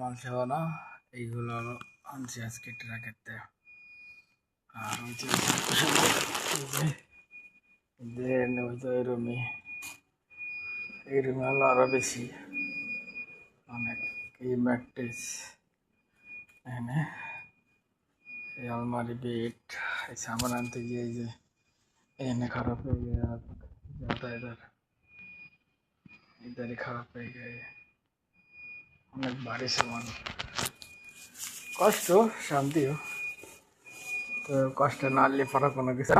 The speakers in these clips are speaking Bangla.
মাল খাওয়া না এইগুলো আনছি আজকে ট্রাকেতে। আর ওই যে এই রুমে হলো আরো বেশি অনেক এই ম্যাট্রেস এখানে এই আলমারি বেড এই সামান আনতে গিয়ে এই যে এখানে খারাপ হয়ে গিয়ে ইদারি খারাপ হয়ে গিয়ে অনেক ভারী সামান, কষ্ট শান্তিও। তো কষ্ট না নিলে পরে কোনো কিছু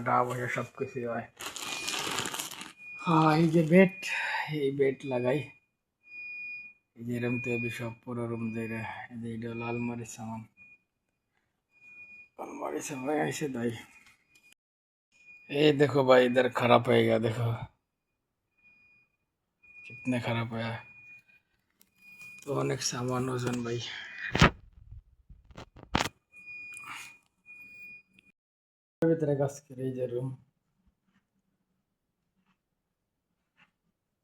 ডাব হয়ে সব কিছুই হয়। হ্যাঁ এই যে বেড, এই বেড লাগাই এই যে এরম তো সব পুরো রুম দিয়ে এই যে এটা হলো আলমারির সামান, আলমারি সামান ऐसे दाई। ये देखो भाई इधर खराब हो गया, देखो कितने खराब है। तो अनेक सामान वजन भाई ভিতরে কাজ করে এই যে রুম,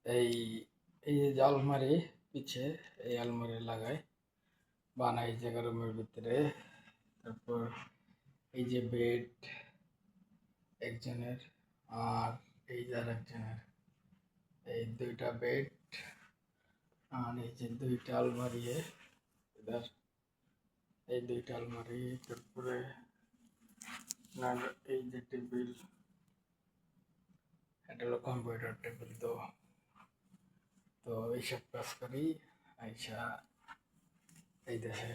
এই এই যে আলমারি পিছে এই আলমারি লাগাই বানাই জায়গা রুমের ভিতরে। তারপর এই যে বেড একজনের আর এই যে আরেকজনের, এই দুইটা বেড আর এই যে দুইটা আলমারি এদের, এই দুইটা আলমারি। তারপরে না এই যে টেবিল, এটা হলো কম্পিউটার টেবিল। তো তো এইসব কাজ করি আইসা এই দেশে।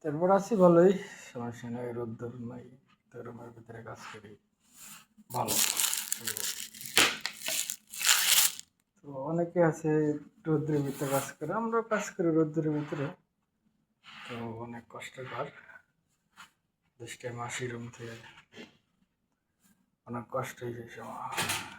তারপর আছি ভালোই, সমস্যা নাই, রোদ্দুর নাই, তো রুমের ভিতরে কাজ করি ভালো। তো অনেকে আছে রোদ্রের ভিতরে কাজ করে, আমরা কাজ করি রোদ্রের ভিতরে, তো অনেক কষ্টকর। 10 মাসি রুম থেকে অনেক কষ্ট হয়েছে সময়।